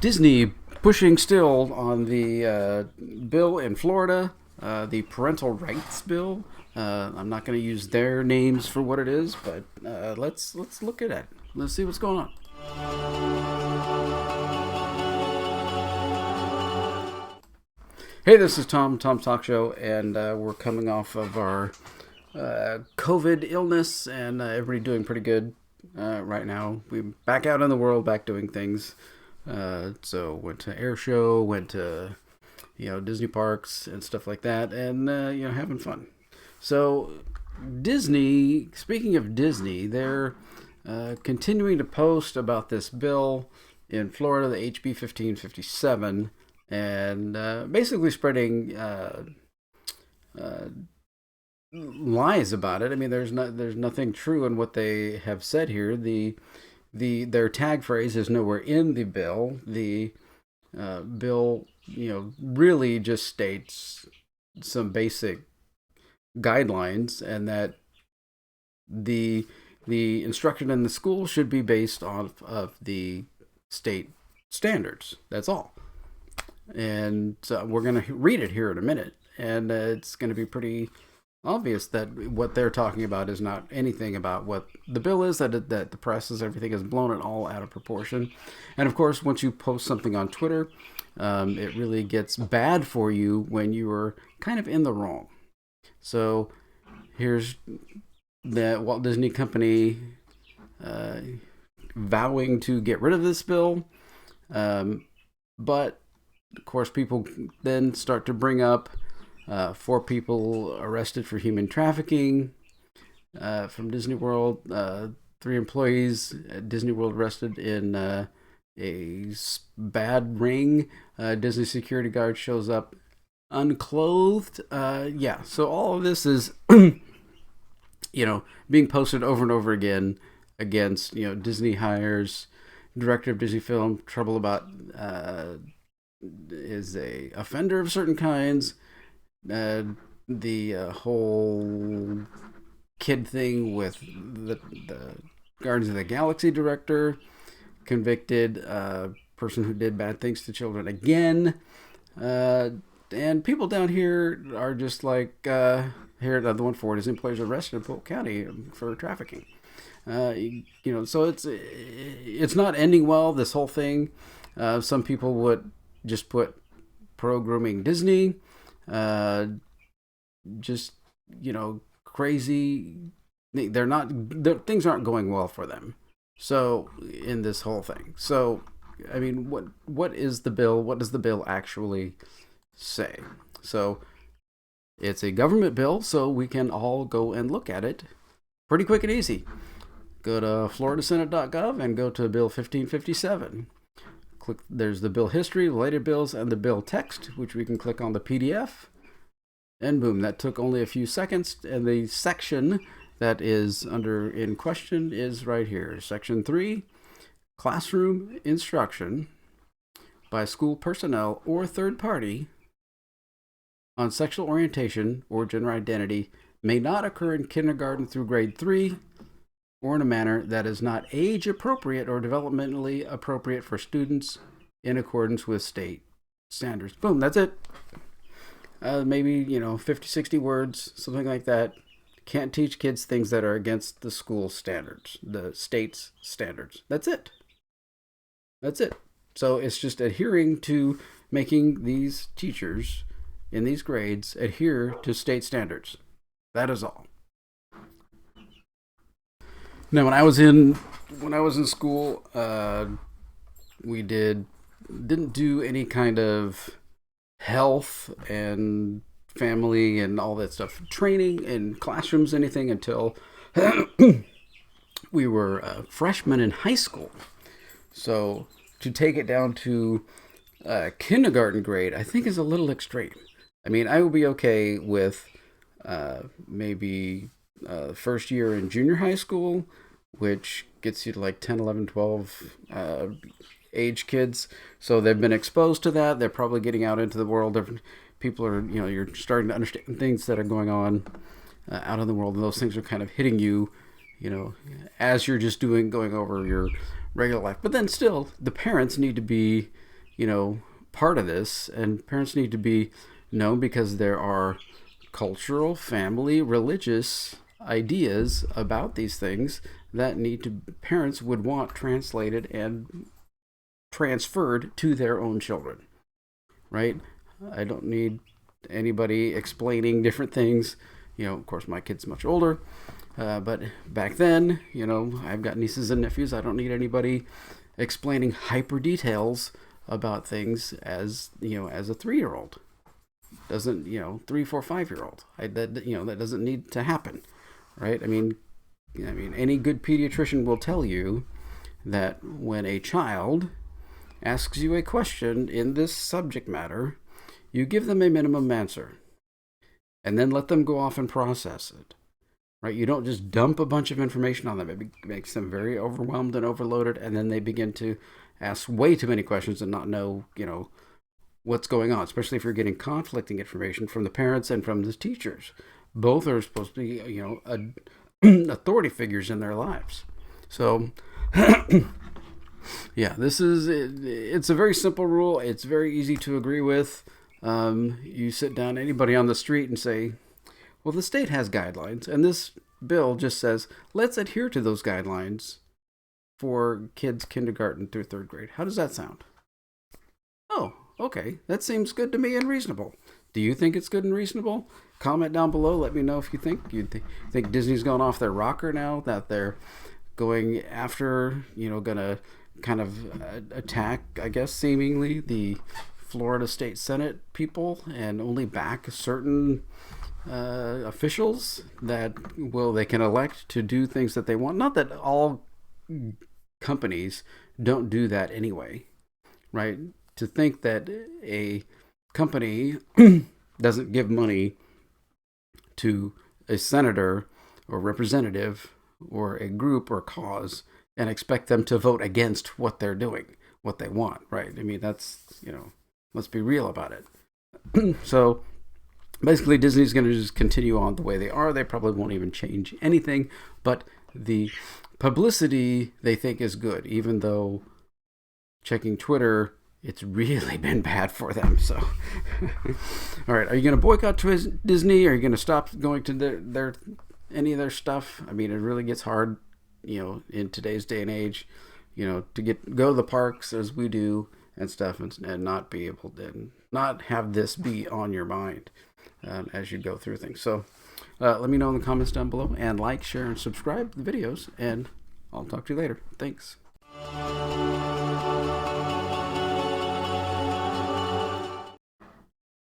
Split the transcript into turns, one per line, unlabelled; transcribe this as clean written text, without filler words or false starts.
Disney pushing still on the bill in Florida, the parental rights bill. I'm not going to use their names for what it is, but let's look at it. Let's see what's going on. Hey, this is Tom's Talk Show, and we're coming off of our COVID illness, and everybody doing pretty good right now. We're back out in the world, back doing things. So went to air show, went to Disney parks and stuff like that, and having fun. So Disney, speaking of Disney, they're continuing to post about this bill in Florida, the HB 1557, and basically spreading lies about it. I mean, there's nothing true in what they have said here. Their tag phrase is nowhere in the bill. The bill, really just states some basic guidelines, and that the instruction in the school should be based off of the state standards. That's all. And so we're going to read it here in a minute, and it's going to be pretty obvious that what they're talking about is not anything about what the bill is, that the press is, everything has blown it all out of proportion. And of course, once you post something on Twitter, it really gets bad for you when you are kind of in the wrong. So here's the Walt Disney Company vowing to get rid of this bill, but of course people then start to bring up 4 people arrested for human trafficking from Disney World. 3 employees at Disney World arrested in a bad ring. Disney security guard shows up unclothed. So all of this is, being posted over and over again against, Disney hires director of Disney Film, trouble about is a offender of certain kinds. The whole kid thing with the Guardians of the Galaxy director, convicted person who did bad things to children again, and people down here are just like here at the 140 employees arrested in Polk County for trafficking. So it's not ending well, this whole thing. Some people would just put pro-grooming Disney, crazy. Things aren't going well for them. So in this whole thing, so I mean, what is the bill? What does the bill actually say? So it's a government bill, so we can all go and look at it pretty quick and easy. Go to floridasenate.gov and go to Bill 1557. Click. There's the bill history, related bills, and the bill text, which we can click on the PDF. And boom, that took only a few seconds. And the section that is in question is right here. Section 3, classroom instruction by school personnel or third party on sexual orientation or gender identity may not occur in kindergarten through grade 3 or in a manner that is not age appropriate or developmentally appropriate for students in accordance with state standards. Boom, that's it. Maybe 50, 60 words, something like that. Can't teach kids things that are against the school standards, the state's standards. That's it. So it's just adhering to making these teachers in these grades adhere to state standards. That is all. Now, when I was in school, we didn't do any kind of health and family and all that stuff, training in classrooms, anything, until we were freshmen in high school. So to take it down to kindergarten grade, I think is a little extreme. I mean, I would be okay with maybe first year in junior high school, which gets you to like 10, 11, 12 age kids. So they've been exposed to that. They're probably getting out into the world. Different people are, you're starting to understand things that are going on out in the world. And those things are kind of hitting you, as you're just going over your regular life. But then still, the parents need to be part of this, and parents need to be known because there are cultural, family, religious ideas about these things that parents would want translated and transferred to their own children, right? I don't need anybody explaining different things. Of course, my kid's much older, but back then, I've got nieces and nephews. I don't need anybody explaining hyper details about things as a 3-year-old. Doesn't 3, 4, 5-year-old. That doesn't need to happen, right? I mean, any good pediatrician will tell you that when a child asks you a question in this subject matter, you give them a minimum answer and then let them go off and process it, right? You don't just dump a bunch of information on them. It makes them very overwhelmed and overloaded, and then they begin to ask way too many questions and not know, what's going on, especially if you're getting conflicting information from the parents and from the teachers. Both are supposed to be, authority figures in their lives. So, yeah, it's a very simple rule. It's very easy to agree with. You sit down anybody on the street and say, well, the state has guidelines, and this bill just says, let's adhere to those guidelines for kids kindergarten through 3rd grade. How does that sound? Oh, okay. That seems good to me and reasonable. Do you think it's good and reasonable? Comment down below. Let me know if you think. Think Disney's gone off their rocker now, that they're going after, gonna kind of attack, I guess, seemingly the Florida State Senate people and only back certain officials that they can elect to do things that they want. Not that all companies don't do that anyway, right? To think that a company doesn't give money to a senator or representative or a group or cause and expect them to vote against what they're doing, what they want, right? I mean, that's, let's be real about it. So basically, Disney's going to just continue on the way they are. They probably won't even change anything, but the publicity they think is good, even though checking Twitter, it's really been bad for them. So, all right, are you going to boycott Disney? Are you going to stop going to their any of their stuff? I mean, it really gets hard, in today's day and age, to go to the parks as we do and stuff, and not be able to not have this be on your mind as you go through things. So, let me know in the comments down below, and like, share, and subscribe to the videos, and I'll talk to you later. Thanks.